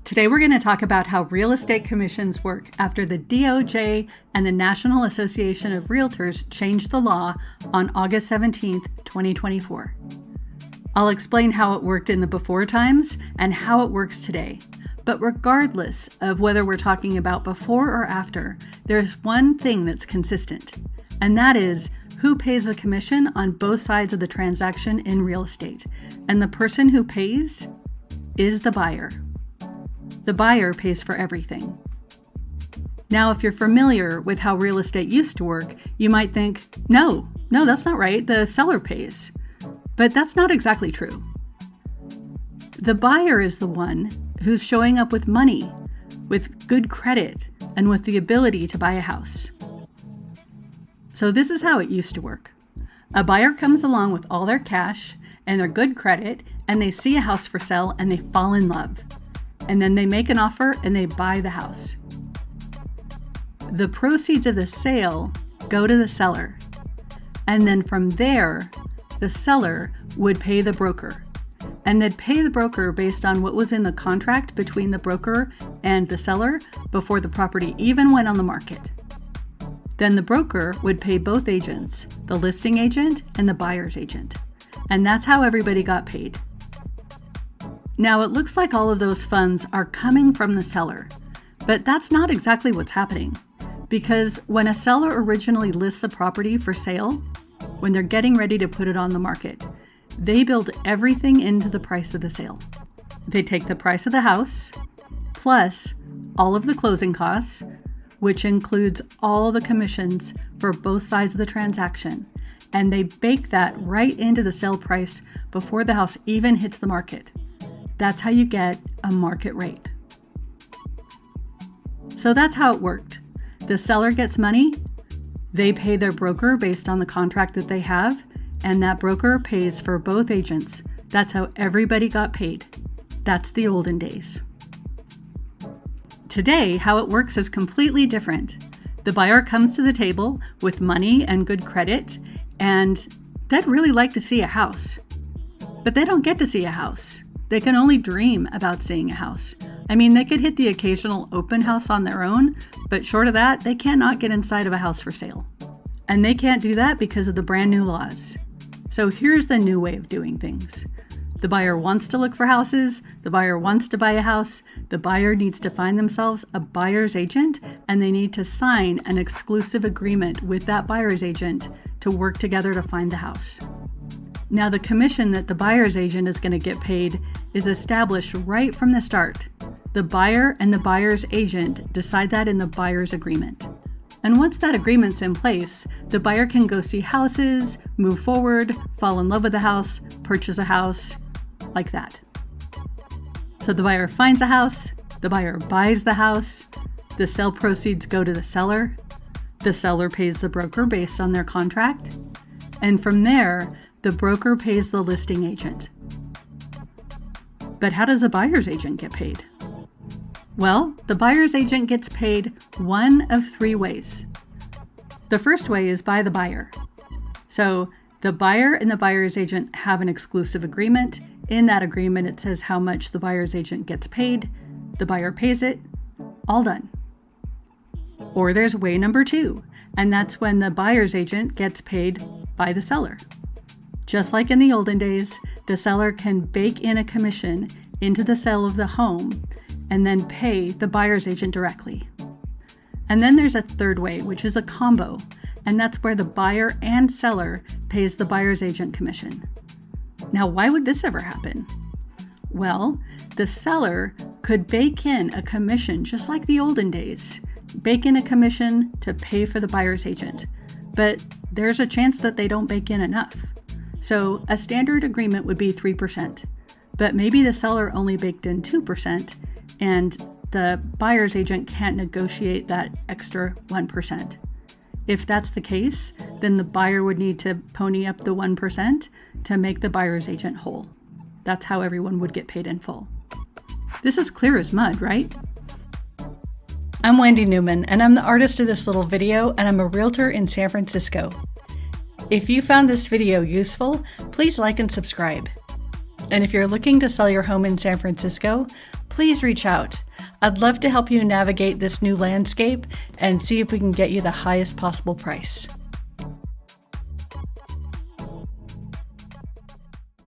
Today we're going to talk about how real estate commissions work after the DOJ and the National Association of Realtors changed the law on August 17, 2024. I'll explain how it worked in the before times and how it works today. But regardless of whether we're talking about before or after, there's one thing that's consistent, and that is who pays the commission on both sides of the transaction in real estate. And the person who pays is the buyer. The buyer pays for everything. Now, if you're familiar with how real estate used to work, you might think, no, that's not right. The seller pays. But that's not exactly true. The buyer is the one who's showing up with money, with good credit, and with the ability to buy a house. So this is how it used to work. A buyer comes along with all their cash and their good credit, and they see a house for sale and they fall in love. And then they make an offer and they buy the house. The proceeds of the sale go to the seller. And then from there, the seller would pay the broker. And they'd pay the broker based on what was in the contract between the broker and the seller before the property even went on the market. Then the broker would pay both agents, the listing agent and the buyer's agent. And that's how everybody got paid. Now, it looks like all of those funds are coming from the seller, but that's not exactly what's happening. Because when a seller originally lists a property for sale, when they're getting ready to put it on the market, they build everything into the price of the sale. They take the price of the house, plus all of the closing costs, which includes all the commissions for both sides of the transaction, and they bake that right into the sale price before the house even hits the market. That's how you get a market rate. So that's how it worked. The seller gets money, they pay their broker based on the contract that they have, and that broker pays for both agents. That's how everybody got paid. That's the olden days. Today, how it works is completely different. The buyer comes to the table with money and good credit, and they'd really like to see a house. But they don't get to see a house. They can only dream about seeing a house. I mean, they could hit the occasional open house on their own, but short of that, they cannot get inside of a house for sale. And they can't do that because of the brand new laws. So here's the new way of doing things. The buyer wants to look for houses. The buyer wants to buy a house. The buyer needs to find themselves a buyer's agent, and they need to sign an exclusive agreement with that buyer's agent to work together to find the house. Now, the commission that the buyer's agent is going to get paid is established right from the start. The buyer and the buyer's agent decide that in the buyer's agreement. And once that agreement's in place, the buyer can go see houses, move forward, fall in love with a house, purchase a house, like that. So the buyer finds a house, the buyer buys the house, the sale proceeds go to the seller pays the broker based on their contract, and from there, the broker pays the listing agent. But how does a buyer's agent get paid? Well, the buyer's agent gets paid one of three ways. The first way is by the buyer. So the buyer and the buyer's agent have an exclusive agreement. In that agreement, it says how much the buyer's agent gets paid. The buyer pays it. All done. Or there's way number two, and that's when the buyer's agent gets paid by the seller. Just like in the olden days, the seller can bake in a commission into the sale of the home and then pay the buyer's agent directly. And then there's a third way, which is a combo, and that's where the buyer and seller pays the buyer's agent commission. Now, why would this ever happen? Well, the seller could bake in a commission just like the olden days, bake in a commission to pay for the buyer's agent, but there's a chance that they don't bake in enough. So a standard agreement would be 3%, but maybe the seller only baked in 2% and the buyer's agent can't negotiate that extra 1%. If that's the case, then the buyer would need to pony up the 1% to make the buyer's agent whole. That's how everyone would get paid in full. This is clear as mud, right? I'm Wendy Newman, and I'm the artist of this little video, and I'm a realtor in San Francisco. If you found this video useful, please like and subscribe. And if you're looking to sell your home in San Francisco, please reach out. I'd love to help you navigate this new landscape and see if we can get you the highest possible price.